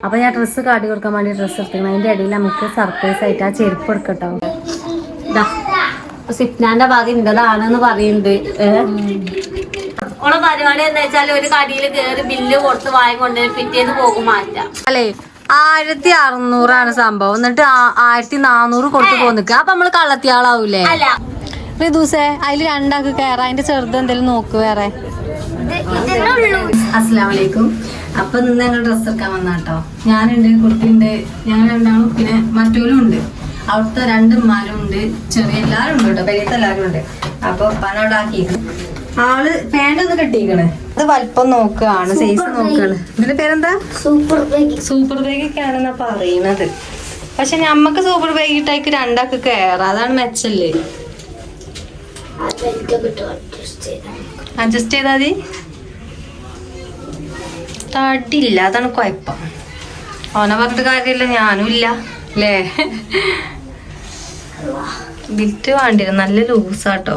അപ്പൊ ഞാൻ ഡ്രസ്സ് കാട്ടി കൊടുക്കാൻ വേണ്ടി ഡ്രസ്സ് എടുക്കണം. അതിന്റെ ഇടയിൽ നമുക്ക് സർപ്രൈസ് ആയിട്ട് ആ ചെരുപ്പ് എടുക്കട്ടോ. സിപ്നാന്റെ ഭാഗം ഇന്റേതാണെന്ന് പറയുന്നുണ്ട്. ഓളെ പരിപാടി എന്താ വെച്ചാൽ ഒരു കടിയിൽ കയറി ബില്ല് കൊടുത്ത് വാങ്ങിക്കൊണ്ട് പിറ്റേന്ന് പോകും മാറ്റാം അല്ലേ. 1600 സംഭവം, എന്നിട്ട് 1400 കൊടുത്ത് പോന്നിക്ക. അപ്പൊ നമ്മള് കള്ളത്തിയാളാവൂലേ? റിദൂസേ അതില് രണ്ടാൾക്ക് കയറാം. അതിന്റെ ചെറുത് എന്തെങ്കിലും നോക്ക് വേറെ. അസ്സലാമലൈക്കും. അപ്പൊ ഇന്ന് ഞങ്ങൾ ഡ്രസ്സ് എടുക്കാൻ വന്നാട്ടോ. ഞാനുണ്ട്, കുട്ടിയുണ്ട്, ഞങ്ങൾ രണ്ടാളും, പിന്നെ മറ്റോരും ഉണ്ട്. അവിടുത്തെ 2 ഉമ്മാരും ഉണ്ട്, ചെറിയ എല്ലാരും ഉണ്ട് കേട്ടോ, പെരിയത്തെ എല്ലാരും ഉണ്ട്. അപ്പൊ പനോട് ആക്കിയിരിക്കും. ആള് പാന്റ് ഒന്ന് കെട്ടിയിരിക്കണേ. അത് വലിപ്പം നോക്കുകയാണ്, സൈസ് നോക്കുകയാണ്. ഇതിന്റെ പേരെന്താ? സൂപ്പർ ബേഗൊക്കെയാണെന്നാ പറയണത്. പക്ഷെ ഞമ്മക്ക് സൂപ്പർ ബേഗ് ഇട്ടേക്ക് രണ്ടാൾക്ക് കയറാം, അതാണ് മെച്ചല്ലേ. അഡ്ജസ്റ്റ് ചെയ്താ മതി. തടിയില്ല, അതാണ് കുഴപ്പം. ഓനെ പറഞ്ഞിട്ട് കാര്യമില്ല, ഞാനും ഇല്ല അല്ലേ. ബിൽറ്റ് വേണ്ടില്ല, നല്ല ലൂസാട്ടോ.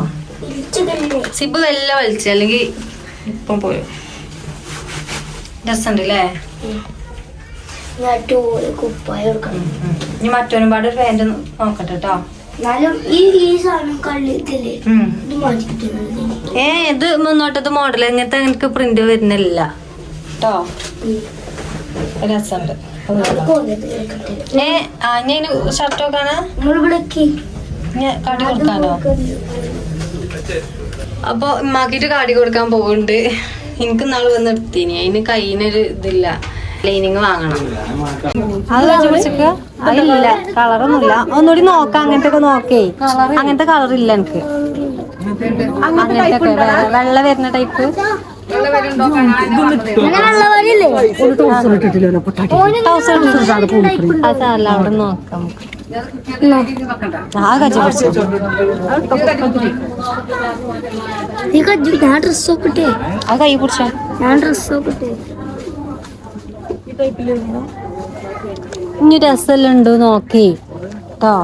സിബ് വല്ല വലിച്ച, അല്ലെങ്കിൽ ഇപ്പം പോയോ. രസമുണ്ട് അല്ലേ. ഇനി മറ്റോനും പാടെ ഒരു പാന്റ് നോക്കട്ടെ കേട്ടോ. ഇത് മുന്നോട്ടത് മോഡൽ, ഇങ്ങനത്തെ എനിക്ക് പ്രിന്റ് വരുന്നില്ല കേട്ടോ. രസമുണ്ട്. ഞാൻ ഷർട്ട് നോക്കാനാ കാട്ടി കൊടുക്കാനോ? അപ്പൊ ഉമ്മാക്കിട്ട് കാട്ടി കൊടുക്കാൻ പോകുന്നുണ്ട്. എനിക്ക് നാള് വന്ന് എടുത്തീനി, അതിന് കയ്യിനൊരു ഇതില്ല, ലൈനിങ് വാങ്ങണം. അത് ചോദിച്ചക്ക് അതില്ല, കളറൊന്നുമില്ല. ഒന്നുകൂടി നോക്കാം. അങ്ങനത്തെ ഒക്കെ നോക്കേ, അങ്ങനത്തെ കളറില്ല എനിക്ക്. അങ്ങനത്തെ ഒക്കെ വെള്ള വരുന്ന ടൈപ്പ് അതല്ല, അവിടെ നോക്കാം. ആ കജ്ജി പിടിച്ചു. ഞാൻ ഡ്രസ് നോക്കട്ടെ. ആ കൈ പിടിച്ചോ. ഞാൻ ഡ്രസ് നോക്കട്ടെ. ഇനി രസമെല്ലാം ഉണ്ട് നോക്കി കേട്ടോ.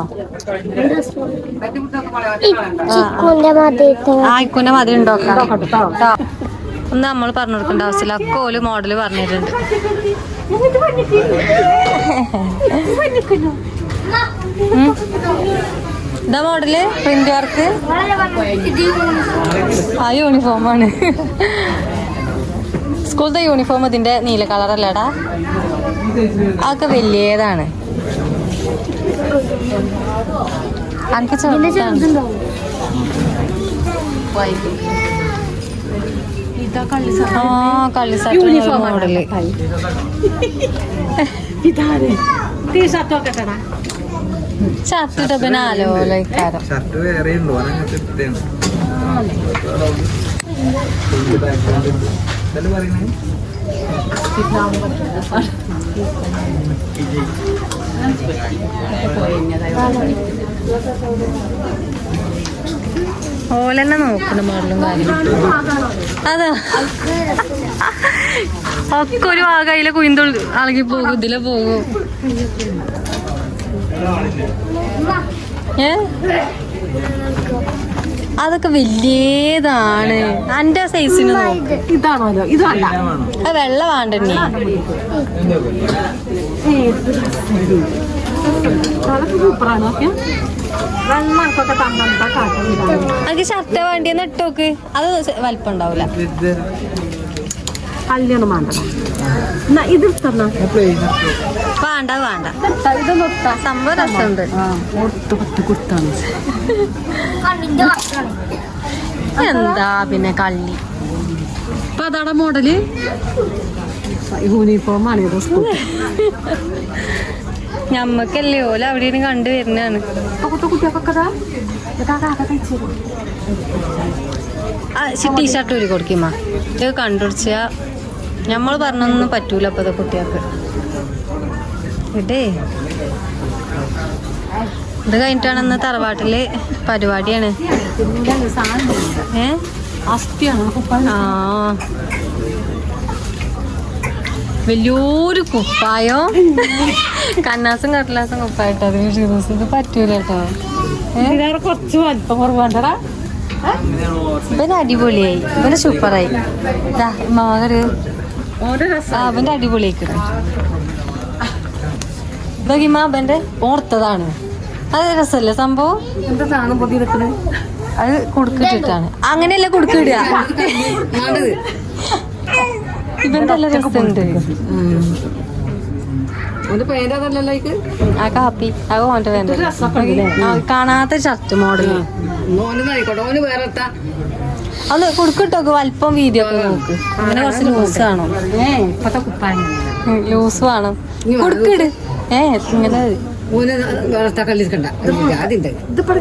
ഇക്കുന്റെ മതി ഉണ്ടോക്കാം കേട്ടോ. ഒന്ന് നമ്മൾ പറഞ്ഞു കൊടുക്കേണ്ട ആവശ്യമില്ല, അക്കോല് മോഡല് പറഞ്ഞിട്ടുണ്ട്. ഇതാ മോഡല് പ്രിന്റ് വർക്ക്. ആ യൂണിഫോമാണ്, സ്കൂളത്തെ യൂണിഫോം. ഇതിന്റെ നീല കളറല്ലേടാ, അതൊക്കെ വലിയതാണ്. എനിക്ക് ചെറുതുണ്ടോ? ആ കള്ളിസ മോഡല്. ഷർട്ട് ഇട്ടപ്പനാലോ ലൈക്കാരം. ഓലെന്നെ നോക്കണം മോഡലും കാര്യം. അതാ ഒക്കെ ഒരു ഭാഗയിലെ കുയിന്ത അളകി പോകും, ഇതിലെ പോകും. അതൊക്കെ വലിയതാണ്. എന്റെ സൈസിന് ഇതാണല്ലോ. അത് വെള്ള വേണ്ടന്നെ. എനിക്ക് ഷർട്ട് വേണ്ടിയെന്ന് ഇട്ടോക്ക്, അത് വലിപ്പം ഉണ്ടാവൂല. വേണ്ട വേണ്ട, സംഭവം രസമുണ്ട്. എന്താ പിന്നെ കള്ളി. അപ്പൊ അതാണ് മോഡല്. യൂണിഫോമാണ്. ഞമ്മക്കല്ലേ ഓല അവിടെ കണ്ടു വരുന്നാണ്. ടീഷർട്ട് ഊരി കൊടുക്കുമ്മ. ഇത് കണ്ടുപിടിച്ച ഞമ്മള് പറഞ്ഞൊന്നും പറ്റൂല അപ്പത്തെ കുട്ടികൾക്ക്. ഇതേ ഇത് കഴിഞ്ഞിട്ടാണ് തറവാട്ടില് പരിപാടിയാണ്. ആ വലിയൊരു കുപ്പായോ, കന്നാസും കടലാസും കുപ്പായിട്ടോ. അത് പറ്റൂല കേട്ടോ. കുറച്ച് വലിപ്പം കുറവാണ്ടടാ. ഇവന് അടിപൊളിയായി, ഇവന് സൂപ്പറായി. മകര് അവന്റെ അടിപൊളിയായിക്കണം. ബഹിമാബന്റെ ഓർത്തതാണ്. അത് രസമല്ലേ സംഭവം? എന്താ സാധനം പൊതി വെക്കുന്നത്? അത് കുടുക്കിട്ടിട്ടാണ്. അങ്ങനെയല്ല കുടുക്കിടുക. ഇവന്റെ നല്ല രസമുണ്ട്. ആ കാപ്പി അത് ഓന്റെ വേണ്ട. കാണാത്ത ഷർട്ട് മോഡല് അത് കുടുക്കിട്ടോക്ക്. വലിപ്പം വീതി ഒക്കെ നോക്ക്. അങ്ങനെ കുറച്ച് ലൂസ് ആണോ? ലൂസ് വേണം. കുടുക്കിട്.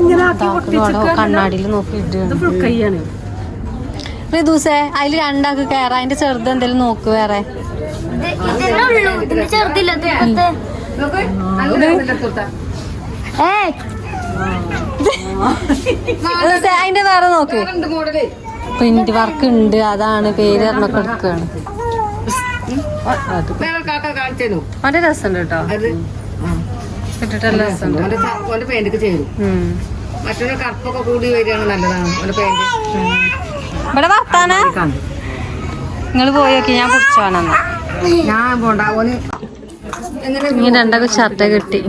ഇങ്ങനെ കണ്ണാടിയിൽ നോക്കിയിട്ട് ദിവസേ അതില് രണ്ടാക്ക് കേറാ. അതിന്റെ ചെറുത് എന്തെങ്കിലും നോക്ക്. വേറെ അതിന്റെ വേറെ നോക്ക്. പ്രിന്റ് വർക്ക് ഉണ്ട്. അതാണ് പേര് പറഞ്ഞൊക്കെ എടുക്കാണ്. അവന്റെ രസമുണ്ട് കേട്ടോ. ഇവിടെ വർത്താനാ നിങ്ങള് പോയോക്കി. ഞാൻ കുടിച്ചോണെന്നാ. ഞാൻ പോണ്ട. ഇനി രണ്ടൊക്കെ ഷർട്ട് കിട്ടി.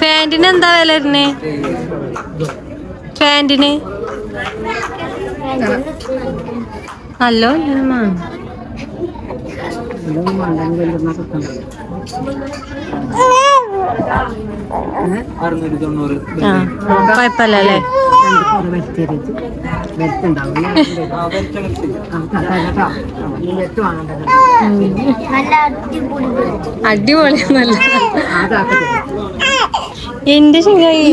പാന്റിന് എന്താ വില വരുന്നേ? പാന്റിന് നല്ലോ കുഴപ്പല്ലേ? അടിപൊളിയാണല്ലോ. എന്റെ ശരിയായി.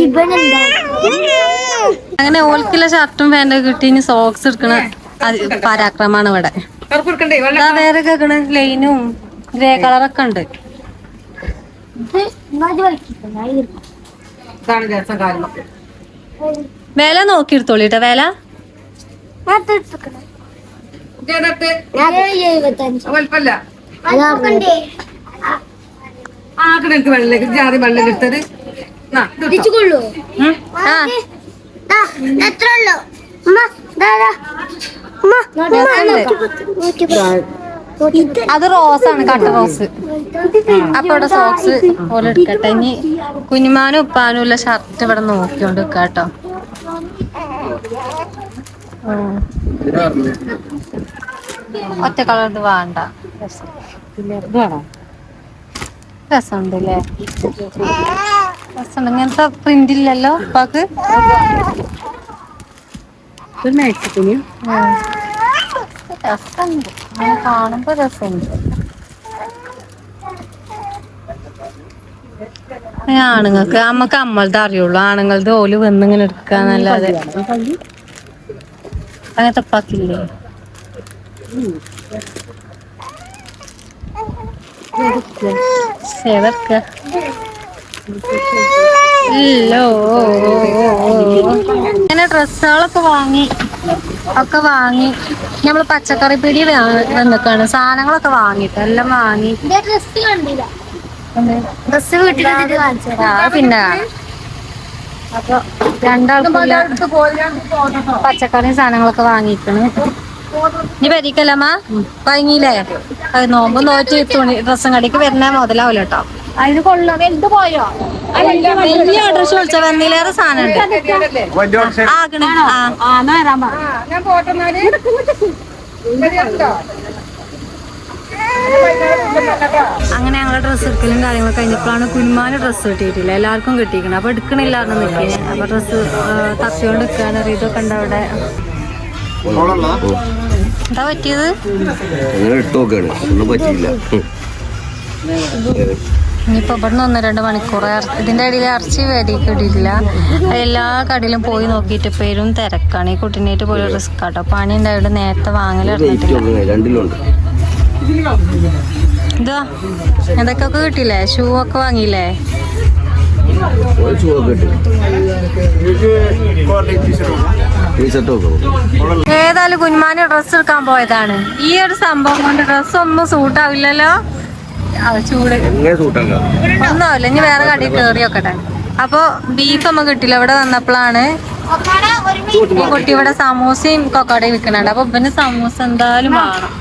അങ്ങനെ ഓൽക്കുള്ള ഷർട്ടും പാന്റൊക്കെ കിട്ടി. ഇനി സോക്സ് എടുക്കണ പരാക്രമാണ് ഇവിടെ. വേറെ കേക്കണ ലൈനും ഗ്രേ കളറൊക്കെ ഉണ്ട്. വില നോക്കിയെടുത്തോളിട്ടോ. വില വെള്ളം എടുത്തത് അത് റോസാണ്. കട്ട റോസ്. അപ്പൊ ഇവിടെ സോക്സ് പോലെ എടുക്കട്ടെ. ഇനി കുഞ്ഞുമാനും ഉപ്പാനും ഉള്ള ഷർട്ട് ഇവിടെ നോക്കിയോണ്ട് കേട്ടോ. ഒറ്റ കളർ ഇത് വേണ്ട. രസമുണ്ടല്ലേ? രസമുണ്ട്. ഇങ്ങനത്തെ പ്രിന്റ് ഇല്ലല്ലോ ഉപ്പാക്ക്. രസമുണ്ട്. കാണുമ്പോ രസമുണ്ട്. ആണുങ്ങൾക്ക് നമ്മക്ക് അമ്മളത് അറിയുള്ളൂ. ആണുങ്ങളത് ഓല് വന്നിങ്ങനെ എടുക്കാന്നല്ലാതെ അങ്ങനത്തെ ഉപ്പാക്കില്ലേ? ഇങ്ങനെ ഡ്രസ്സുകളൊക്കെ വാങ്ങി നമ്മള് പച്ചക്കറി പിടി വന്നിക്കാണ്. സാധനങ്ങളൊക്കെ വാങ്ങിട്ട് എല്ലാം വാങ്ങി. ഡ്രസ് പിന്നെ അപ്പൊ രണ്ടാൾക്കും പച്ചക്കറിയും സാധനങ്ങളൊക്കെ വാങ്ങിക്കണ്. ഇനി വരിക്കല്ലമ്മ വാങ്ങിയില്ലേ? നോമ്പ് നോറ്റ് തുണി ഡ്രസ്സും കടിക്ക് വരുന്ന മുതലാവൂല കേട്ടോ. അതിന് കൊള്ളാം. വലുത് പോയോ? വലിയ ഡ്രസ് വിളിച്ച വന്നിലേറെ സാധനം ഉണ്ട്. അങ്ങനെ ഞങ്ങളെ ഡ്രസ്സ് എടുക്കലും കാര്യങ്ങളൊക്കെ കഴിഞ്ഞപ്പോഴാണ് കുഞ്ഞുമാന് ഡ്രസ്സ് കിട്ടിയിട്ടില്ല. എല്ലാവർക്കും കിട്ടിയിരിക്കണം. അപ്പൊ എടുക്കണില്ലായിരുന്നു നിൽക്കിന്. അപ്പൊ ഡ്രസ്സ് തപ്പിയോണ്ട് നിൽക്കാണ്. ഇതൊക്കെ ഉണ്ട് അവിടെ. എന്താ പറ്റിയത്? ഇനിയിപ്പോ ഇവിടുന്ന് 1-2 മണിക്കൂർ ഇതിന്റെ ഇടയിൽ ഇറച്ചി വരിക്ക് ഇടിയില്ല. എല്ലാ കടയിലും പോയി നോക്കിയിട്ട് പേരും തിരക്കാണ്. ഈ കുട്ടീനായിട്ട് പോയി റിസ്ക് ആട്ടോ. പണി ഉണ്ടായിട്ട് നേരത്തെ വാങ്ങലിറങ്ങിയിട്ടില്ല. ഇതാ എന്തൊക്കെ കിട്ടിയില്ലേ? ഷൂ ഒക്കെ വാങ്ങിയില്ലേ? ഏതായാലും കുഞ്ഞുമാന് ഡ്രസ്സ് എടുക്കാൻ പോയതാണ്. ഈ ഒരു സംഭവം കൊണ്ട് ഡ്രസ്സ് ഒന്നും സൂട്ടാവില്ലല്ലോ. ചൂട് ഒന്നുമില്ല. ഇനി വേറെ കടയിൽ കയറി നോക്കട്ടെ. അപ്പൊ ബീഫ് നമ്മ കിട്ടില്ല. ഇവിടെ വന്നപ്പോഴാണ് ഈ കുട്ടി ഇവിടെ സമൂസയും കൊക്കോടയും വിൽക്കുന്നുണ്ട്. അപ്പൊ ഇവന് സമൂസ എന്തായാലും വേണം.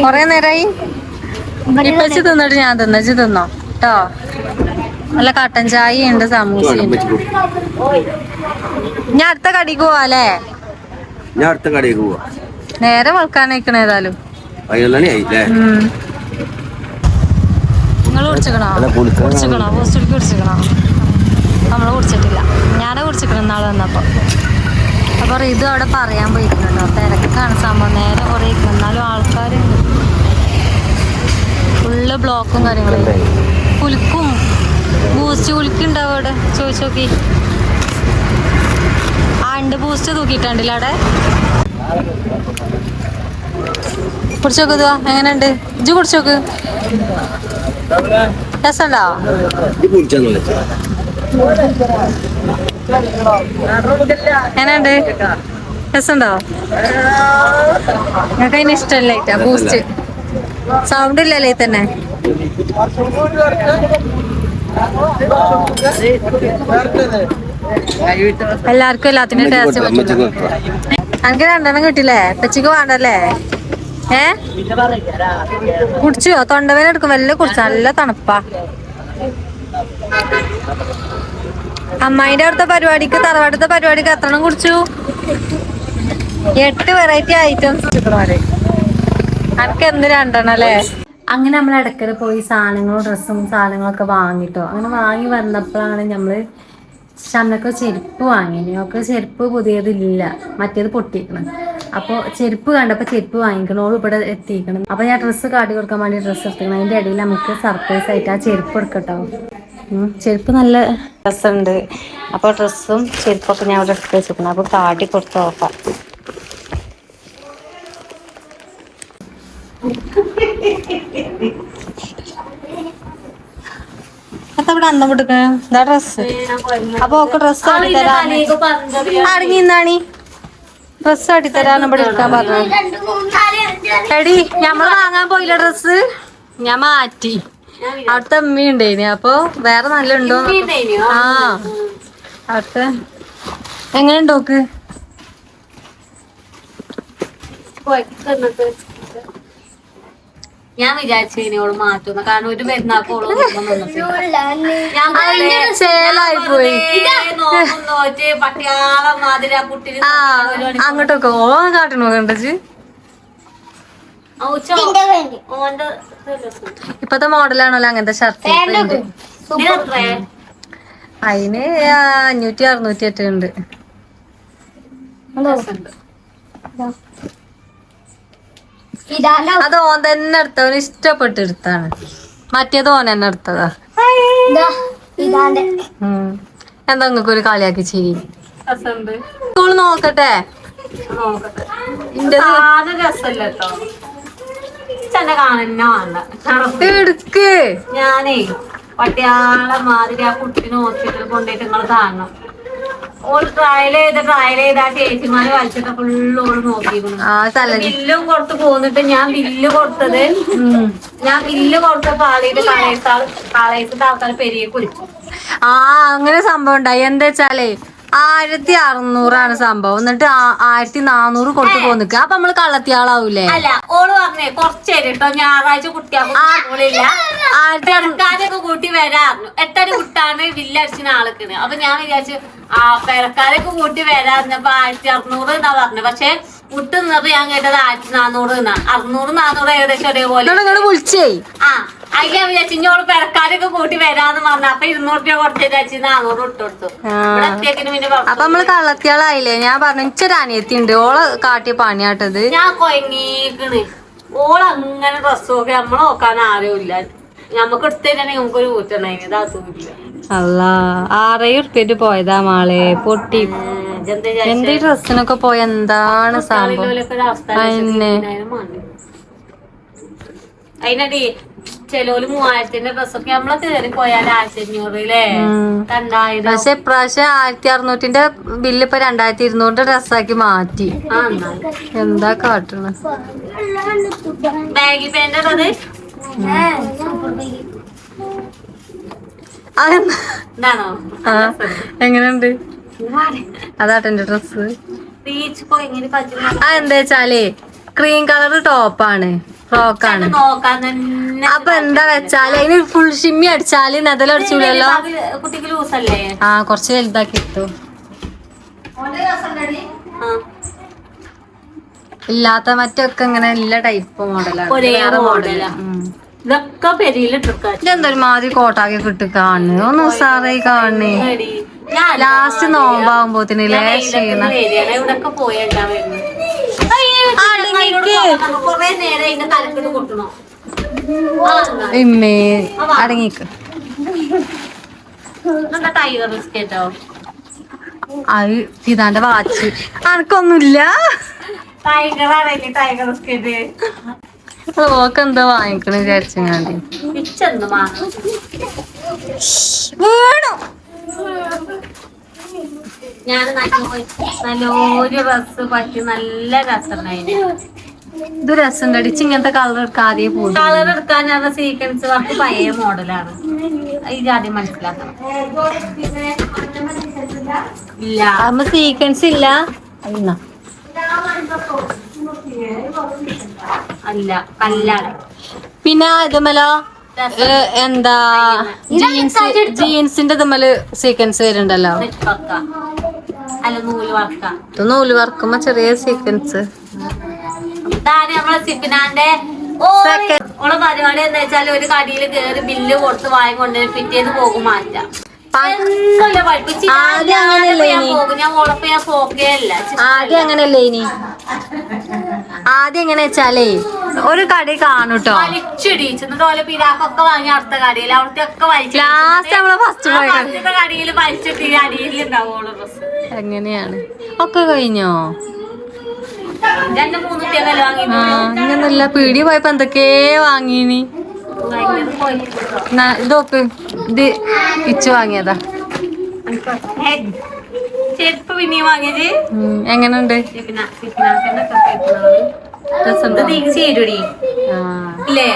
കൊറേ നേരായി ഇപ്പച്ചി തിന്നിട്ട് ഞാൻ തിന്നച്ച് തിന്നോ കേട്ടോ. നല്ല കട്ടൻ ചായ ഉണ്ട്, സമൂസ ഉണ്ട്. ഞാൻ അടുത്ത കടിക്ക് പോവാല്ലേ? ഞാൻ അടുത്ത കടയിലേക്ക് പോവാ. നേരെ വെളുക്കാനേക്കണ ഏതായാലും. നിങ്ങൾ കുടിച്ചിക്കണോ? ഹോസ്റ്റലിക്ക് കുടിച്ചിക്കണോ? നമ്മള് കുടിച്ചിട്ടില്ല. ഞാനെ കുടിച്ചിക്കണം നാളെ വന്നപ്പോ. അപ്പൊ ഇത് അവിടെ പറയാൻ പോയിട്ടുണ്ടോ? തിരക്കാണ് സംഭവം. നേരെ കുറെ എന്നാലും ആൾക്കാർ ഫുള്ള് ബ്ലോക്കും കാര്യങ്ങളും. കുലുക്കും ബൂസ്റ്റ് കുലുക്കുണ്ടാവും അവിടെ. ചോദിച്ചു നോക്കി. ഉണ്ട് ബൂസ്റ്റ് തൂക്കിയിട്ടുണ്ടല്ലോ അവിടെ. കുടിച്ചോക്ക്. എങ്ങനെയുണ്ട്? ഇജ്ജ് കുടിച്ചോക്ക്. രസമുണ്ടോ? എങ്ങനെയുണ്ട്? രസമുണ്ടോ? ഞങ്ങൾക്ക് അതിന് ഇഷ്ടമല്ല ബൂസ്റ്റ്. സൗണ്ട് ഇല്ലല്ലേ തന്നെ. എല്ലാവർക്കും എല്ലാത്തിനും ടേസ്റ്റ് പറ്റില്ല. എനിക്ക് രണ്ടെണ്ണം കിട്ടില്ലേ? പച്ചക്ക് വേണ്ടല്ലേ? കുടിച്ചോ? തൊണ്ടവേന എടുക്കും. വല്ല കുടിച്ച നല്ല തണുപ്പാ. അമ്മായിന്റെ അവിടുത്തെ പരിപാടിക്ക്, തറവാടത്തെ പരിപാടിക്ക് എത്രണ്ണം കുടിച്ചു? 8 വെറൈറ്റി ഐറ്റംസ് കിട്ടണവരെ. എനിക്ക് എന്ത് രണ്ടെണ്ണം അല്ലേ? അങ്ങനെ നമ്മൾ ഇടയ്ക്കല് പോയി സാധനങ്ങളും ഡ്രസ്സും സാധനങ്ങളൊക്കെ വാങ്ങിട്ടോ. അങ്ങനെ വാങ്ങി വന്നപ്പോഴാണ് നമ്മള് ഷംനക്ക് ചെരുപ്പ് വാങ്ങിയത്. ഞങ്ങൾക്ക് ചെരുപ്പ് പുതിയതില്ല, മറ്റേത് പൊട്ടിക്കണം. അപ്പോൾ ചെരുപ്പ് കണ്ടപ്പോൾ ചെരുപ്പ് വാങ്ങിക്കണോളൂ ഇവിടെ എത്തിക്കണം. അപ്പോൾ ഞാൻ ഡ്രസ്സ് കാട്ടി കൊടുക്കാൻ വേണ്ടി ഡ്രസ്സ് എടുക്കണം. അതിൻ്റെ ഇടയിൽ നമുക്ക് സർപ്രൈസ് ആയിട്ട് ആ ചെരുപ്പ് എടുക്കട്ടോ. ചെരുപ്പ് നല്ല ഡ്രസ്സുണ്ട്. അപ്പോൾ ഡ്രസ്സും ചെരുപ്പൊക്കെ ഞാൻ അവിടെ എടുത്ത് വെച്ചിരിക്കണം. അപ്പോൾ കാട്ടി കൊടുത്ത് നോക്കാം. ഇവിടെ അന്തം കൊടുക്ക ഡ്രസ്. അപ്പൊ ഒക്കെ ഡ്രസ് അടങ്ങിന്നാണി ഡ്രസ് അടിത്തരാന്ന് ഇവിടെ എടുക്കാൻ പറഞ്ഞു. എടി ഞമ്മള് വാങ്ങാൻ പോയില്ല ഡ്രസ്. ഞാൻ മാറ്റി. അവിടുത്തെ അമ്മ ഉണ്ടായിന്. അപ്പൊ വേറെ നല്ല ഉണ്ടോ? ആ അവിടുത്തെ എങ്ങനെ ഉണ്ടോക്ക്? ഞാൻ വിചാരിച്ചോട് മാറ്റുന്നു. കാരണം ഒരു പെരുന്നാക്കോളൂ ചേലായി പോയി. പട്ടിയാളം മാതിരി ആ കുട്ടി അങ്ങോട്ടൊക്കെ ഓളോ കാട്ടണോ കണ്ടച്ച്. ഇപ്പത്തെ മോഡലാണല്ലോ അങ്ങനത്തെ ഷർട്ട്. അതിന് 500 600 ഉണ്ട്. അത് ഓൻ തന്നെ എടുത്തവന് ഇഷ്ടപ്പെട്ട് എടുത്താണ്. മറ്റേത് ഓൻ തന്നെ എടുത്തതാ. എന്താ നിങ്ങൾക്ക് ഒരു കളിയാക്കി ചെയ്യും. നോക്കട്ടെ. എടുക്ക്. ഞാനേ പട്ടിയാളെ മാതിരി ആ കുട്ടീനെ ഹോസ്പിറ്റലിൽ കൊണ്ടുപോയിട്ട് നിങ്ങൾ കാണണം. ഓള് ട്രയൽ ചെയ്ത് ആ ചേച്ചിമാര് വലിച്ചിട്ട് ഫുള്ള് ഓള് നോക്കിയിരുന്നു. ബില്ലും കൊടുത്ത് പോന്നിട്ട് ഞാൻ ബില്ല് കൊടുത്ത പാളിയിട്ട് കളയത്തെ ആൾക്കാർ പെരിയെ കുളിച്ചു. അങ്ങനെ സംഭവം ഉണ്ടായി. എന്താ വെച്ചാലേ 1600 സംഭവം. എന്നിട്ട് 1400 കൊടുത്തു പോന്നിക്ക. അപ്പൊ നമ്മള് കള്ളത്തിയാളാവൂലേ? അല്ല, ഓള് പറഞ്ഞേ കുറച്ച് കേട്ടോ ഞായറാഴ്ച കുട്ടിയാളില്ല 1000 കൂട്ടി വരാറുണ്ട്. 8 കുട്ടാണ് ബില്ലടിച്ചിന് ആൾക്കാണ്. അപ്പൊ ഞാൻ വിചാരിച്ചു പെരക്കാരൊക്കെ കൂട്ടി വരാറിഞ്ഞപ്പോ 1600 എന്നാ പറഞ്ഞു. പക്ഷെ മുട്ട് നിന്നപ്പോ ഞാൻ കേട്ടത് 1400 എന്നാ. 600 400 ഏകദേശം ഒരേപോലെ വിളിച്ചേ. അതിൽ ഞാൻ വിചാരിച്ചു ഇഞ്ഞോള് പെരക്കാരൊക്കെ കൂട്ടി വരാന്ന് പറഞ്ഞു. അപ്പൊ 200 രൂപ കൊടുത്ത് വിചാരിച്ചു 400 ഇട്ട് കൊടുത്തു. അപ്പൊ നമ്മള് കള്ളത്തിയാളായില്ലേ? ഞാൻ പറഞ്ഞു ഇച്ചൊരു അനിയത്തി ഉണ്ട്, ഓള് കാട്ടിയ പണിയാട്ടത്. ഞാൻ കൊയങ്ങീക്കണ്. ഓളങ്ങനെ ഡ്രസ് നോക്കി നമ്മള് നോക്കാൻ ആരും ഇല്ല. ഞമ്മക്ക് എടുത്തേക്കാണെങ്കിൽ നമുക്കൊരു കൂറ്റണേന് ഇതാത്തൂല്ല. അല്ലാ 6000 ഉറുപ്പ്യ പോയതാ മാളെ. പൊട്ടി എന്ത് ഡ്രസ്സിനൊക്കെ പോയ എന്താണ് സംഭവം. അതിനടി ചെലോല് 3000ന്റെ ഡ്രസ്സൊക്കെ നമ്മളെ കയറി പോയാൽ 1500 2000. പക്ഷെ ഇപ്രാവശ്യം 1600ന്റെ ബില്ല് ഇപ്പൊ 2200 ഡ്രസ്സാക്കി മാറ്റി. എന്താ കാട്ടണ? ബാഗി പാന്റ് ഇതാണോ? ആ എങ്ങനെയുണ്ട്? അതാട്ടെ എന്റെ ഡ്രസ്. ബീച്ച് പോയി ഇങ്ങനെ എന്താ വെച്ചാലേ ക്രീം കളർ ടോപ്പാണ്, ഫ്രോക്കാണ്. നോക്കാൻ തന്നെ അപ്പൊ എന്താ വെച്ചാല് അതിന് ഫുൾ ഷിമ്മി അടിച്ചാല് നെതലടിച്ചൂലല്ലോ. കുട്ടിക്ക് ലൂസല്ലേ? ആ കൊറച്ച് വലുതാക്കി ഇട്ടു. ഇല്ലാത്ത മറ്റൊക്കെ ഇങ്ങനെ എല്ലാ ടൈപ്പ് മോഡലാണ്. ഒരേ മോഡലാ. ഇതൊക്കെ പെരിയിലിട്ടിരിക്കാം. ഇതെന്തൊരു മാതിരി കോട്ടാക്കി കിട്ടി കാണുന്നു. ഒന്ന് ഉസാറായി കാണണേ. ലാസ്റ്റ് നോമ്പാകുമ്പോത്തിന് ക്ഷീണം. ഇവിടൊക്കെ പോയേണ്ടാ വരുന്നു. കൊറേ നേരം അതിന്റെ തലക്കിട്ട് കൊട്ടണോ? ഇമ്മേ അടങ്ങിക്ക്. ടൈഗർ ബിസ്കറ്റോ? അത് ഇതാന്റെ വാച്ച്. അനക്കൊന്നുമില്ല. ടൈഗർ ആണല്ലേ ടൈഗർ ബിസ്കറ്റ്. ഓക്ക് എന്താ വാങ്ങിക്കണ വിചാരിച്ചാണ്ടി പിച്ചെന്ത് വീണു. ഞാൻ നല്ലൊരു ഡ്രസ് പറ്റി നല്ല രസമുണ്ടായിരുന്നു. ഇത് രസം കടിച്ച് ഇങ്ങനത്തെ കളർ എടുക്കാൻ ആദ്യം പോകും. കളർ എടുക്കാൻ ഞാൻ സീക്വൻസ് വർക്ക് പഴയ മോഡലാണ്. ഇത് ആദ്യം മനസ്സിലാക്കണം. ഇല്ല അമ്മ സീക്വൻസ് ഇല്ല. അല്ല കല്ലാണ്. പിന്നെ ഇതുമല്ലോ എന്താ ജീൻസിന്റെ ഇതുമല് സീക്വൻസ് വരുന്നുണ്ടല്ലോ. അല്ല നൂല് വർക്ക. ഇത് നൂല് വർക്കുമ്പോ ചെറിയ സീക്വൻസ്. നമ്മളെ സിപ്പിനാന്റെ ഓളെ പരിപാടി എന്താ വെച്ചാൽ ഒരു കടിയിൽ കേറി ബില്ല് കൊടുത്ത് വാങ്ങിക്കൊണ്ട് പിറ്റേന്ന് പോകും മാറ്റാം. ആദ്യം അങ്ങനല്ലേ ഇനി. ആദ്യം എങ്ങനെ വെച്ചാലേ ഒരു കട കാണൂട്ടോ. വലിച്ചിടിച്ചിട്ട് പിരാക്കൊക്കെ വാങ്ങി അടുത്ത കടയിൽ അവിടുത്തെ ഒക്കെ ലാസ്റ്റ് നമ്മള് ഫസ്റ്റ് പോയ കടയിൽ വലിച്ചിട്ട് ഈ അടിയിൽ ഉണ്ടാവുള്ളൂ ഡ്രസ്. എങ്ങനെയാണ് ഒക്കെ കഴിഞ്ഞോ? 2-3 കുട്ടികളെ വാങ്ങി. ഇങ്ങനല്ല പീടി പോയപ്പോ എന്തൊക്കെ വാങ്ങീനി. ഇതൊക്കെ ഇത് ഇച്ചു വാങ്ങിയതാ. ചെരുപ്പ് പിന്നെ വാങ്ങിയത് എങ്ങനുണ്ട്? ഇല്ലേ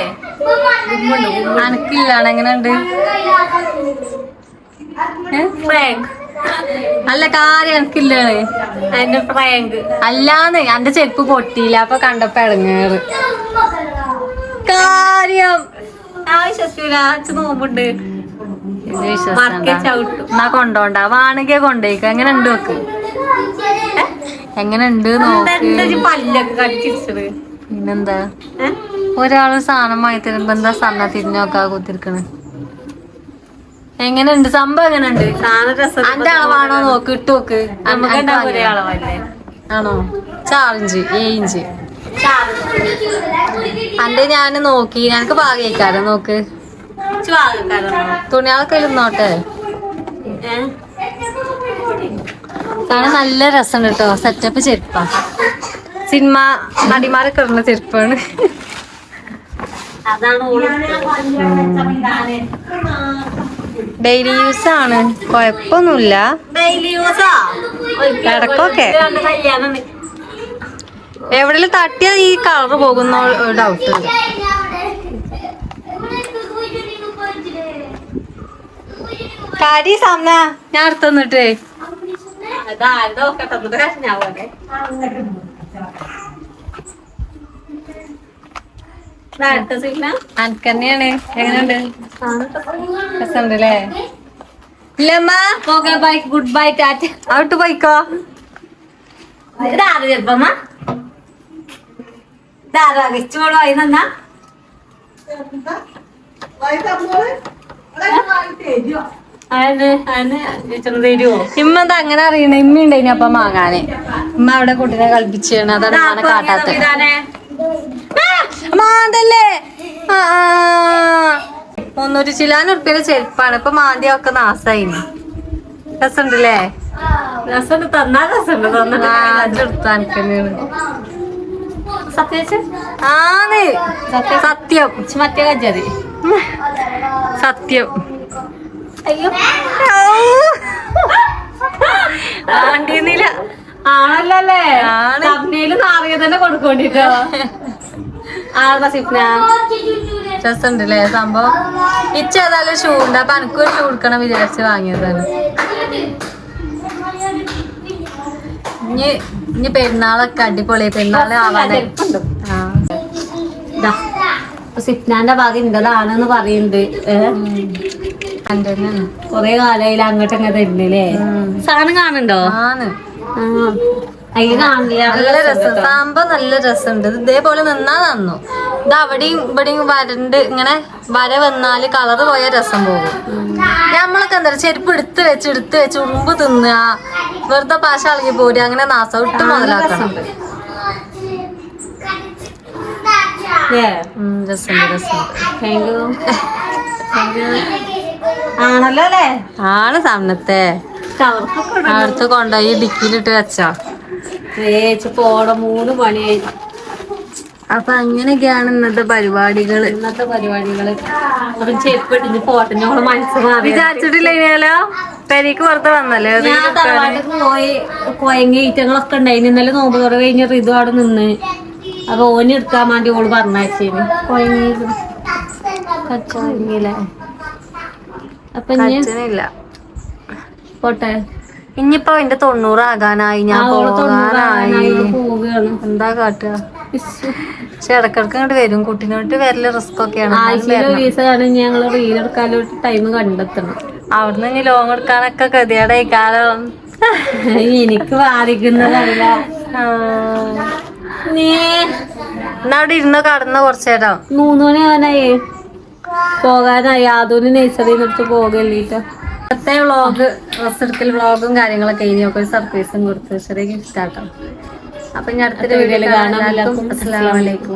അനക്കില്ലാണ്. എങ്ങനെയുണ്ട്? അല്ല കാര്യം എനക്കില്ലാണ്. അതിന്റെ പ്രാങ്ക് അല്ലാന്ന് എന്റെ ചെരുപ്പ് പൊട്ടിയില്ല. അപ്പൊ കണ്ടപ്പോ ഇടങ്ങേറ് കാര്യം. നോമ്പുണ്ട് എന്നാ കൊണ്ടോണ്ട വാണിക കൊണ്ടേക്ക. എങ്ങനെ ഉണ്ട് നോക്ക്. എങ്ങനെ ഉണ്ട് നോക്ക്. പല്ലൊക്കെ കടിച്ചിരിച്ചത്. പിന്നെന്താ ഒരാള് സാധനം വാങ്ങി തരുമ്പോ എന്താ സണ്ണ തിരിഞ്ഞോക്കാ കുത്തിരിക്കണ്. എങ്ങനെയുണ്ട് സംഭവം? എങ്ങനെയുണ്ട്? അന്റെ അളവാണോ നോക്ക്. ഇട്ട് നോക്ക്. ആണോ? 4 ഇഞ്ച് 7 ഇഞ്ച്. അന്റെ ഞാന് നോക്കി. ഞങ്ങക്ക് പാകേക്കാരോ നോക്ക്. തുണിയാളൊക്കെ ഇരുന്നോട്ടെ. കാണാൻ നല്ല രസമുണ്ട് കേട്ടോ. സെറ്റപ്പ് ചെരുപ്പാ. സിനിമ നടിമാരൊക്കെ ഇടുന്ന ചെരുപ്പാണ്. ഡെയിലി യൂസ് ആണ്. കൊഴപ്പൊന്നുമില്ല. ഇടക്കൊക്കെ എവിടെയും തട്ടിയാ ഈ കളർ പോകുന്ന ഡൗട്ട് ഉണ്ട്. കാരി സമന ഞാൻ എടുത്തന്നിട്ടേ അനക്കന്നെയാണ്. എങ്ങനെയുണ്ട്? രസമുണ്ടല്ലേ? ഇല്ലമ്മ bye good bye tata. Out പോയിക്കോ. ഇതാറ് ചെറുപ്പമ്മ ഇതാറാ വെച്ചോളൂ. വായി നന്നാ ഇമ്മ എന്താ അങ്ങനെ അറിയണ? ഇമ്മ ഉണ്ടായിനി അപ്പം വാങ്ങാന്. ഇമ്മ അവിടെ കുട്ടീനെ കളിപ്പിച്ചാണ്. അതാണ് അങ്ങനെ കാട്ടാത്ത മാന്തല്ലേ. 300 ചില്ലാൻ ഉറുപ്പിയുടെ ചെരുപ്പാണ്. ഇപ്പൊ മാന്തിയൊക്കെ നാസായിന്. രസമുണ്ടല്ലേ? രസമുണ്ട്. തന്നാ രസമുണ്ട്. എടുത്താൻക്കന്നെയാണ് ആന്ന് സത്യം. മറ്റേ കജ്ജതി സത്യം. അയ്യോ ആണ്ടിന്നില്ല. ആണല്ലേ? നാറിയ തന്നെ കൊടുക്കോണ്ടിട്ടോ. ആരുടെ സിപ്ന രസമുണ്ടല്ലേ സംഭവം. ഇച്ച ഏതായാലും ഷൂ ഉണ്ട്, അപ്പൊ എനിക്കൊരു ഷൂ എടുക്കണം വിചാരിച്ച് വാങ്ങിയതാണ്. ഇനി പെരുന്നാളൊക്കെ അടിപൊളി, പെരുന്നാള് ആവാതെ സിപ്നാന്റെ ഭാഗം ഇന്റേതാണെന്ന് പറയുന്നുണ്ട്. കൊറേ കാലായില്ല അങ്ങോട്ട് അങ്ങോട്ട് ഇരുന്നില്ലേ. സാധനം കാണുന്നുണ്ടോ? ആണ് കാണില്ല. നല്ല രസം, സംഭവം നല്ല രസമുണ്ട്. ഇതേപോലെ നിന്നാ നന്നു. ഇത് അവിടെയും ഇവിടെയും വരണ്ട് ഇങ്ങനെ വര വന്നാല് കളറ് പോയ രസം പോകും. നമ്മളൊക്കെ എന്താ ചെരുപ്പ് എടുത്ത് വെച്ച് ഉറുമ്പ് തിന്നുക, വെറുതെ പാശ ഇളകി പോരുക, അങ്ങനെ നാസം ഇട്ട് മുതലാക്കണം. ആണല്ലോ അല്ലേ? ആണ് സാമനത്തെ അടുത്ത് കൊണ്ടുപോയി ഡിക്കിയിലിട്ട് വെച്ചാ പോട 3 മണിയായി. അപ്പൊ അങ്ങനെയൊക്കെയാണ് ഇന്നത്തെ പരിപാടികള്. ചെരുപ്പിട്ട് പോട്ടനോളെ മനസ്സ് മാറി വിചാരിച്ചിട്ടില്ലോ പെരീക്ക് പുറത്ത് വന്നല്ലേ. ഞാൻ തറവാട്ടിക്ക് പോയി കൊയങ്ങി ഈറ്റങ്ങളൊക്കെ ഉണ്ടായിന്. ഇന്നലെ നോമ്പ് തുറ കഴിഞ്ഞ ഋതു അവിടെ നിന്ന്. അപ്പൊ ഓന് എടുക്കാൻ വേണ്ടി ഓള് പറഞ്ഞേന് കൊയങ്ങിയില്ലേ. അപ്പൊ ഇല്ല പോട്ടെ. ഇനിയിപ്പോ എന്റെ 90 ആകാനായി, ഞാൻ പോകാനായി. പോവുകയാണ്. എന്താ കാട്ടുക? പക്ഷെ ഇടക്കിടക്ക് ഇങ്ങോട്ട് വരും. കുട്ടീനോട്ട് വരല് റിസ്ക് ഒക്കെയാണ്. ആഴ്ചയിലാണ് ഞങ്ങള് റീലെടുക്കാനൊരു ടൈം കണ്ടെത്തണം. അവിടുന്ന് ഇനി ലോങ് എടുക്കാനൊക്കെ ഗതികേടായി കാലം. എനിക്ക് ബാധിക്കുന്നതല്ല. എന്നാ അവിടെ ഇരുന്ന് കടന്ന് കുറച്ചേരം. 3 മണി ആവാനായി, പോകാനായി. ആദൂന് നഴ്സറിന്ന് എടുത്ത് പോകല്ലേട്ടോ. ഇന്നത്തെ വ്ളോഗ് ഡ്രസ് എടുക്കൽ വ്ളോഗും കാര്യങ്ങളൊക്കെ ഇനിയൊക്കെ ഒരു സർപ്രൈസും കൊടുത്ത് ചെറിയ ഗിഫ്റ്റ് ആട്ടോ. അപ്പൊ ഞാൻ അടുത്തൊരു വീഡിയോയിൽ കാണാം. അസ്സലാമു അലൈക്കും.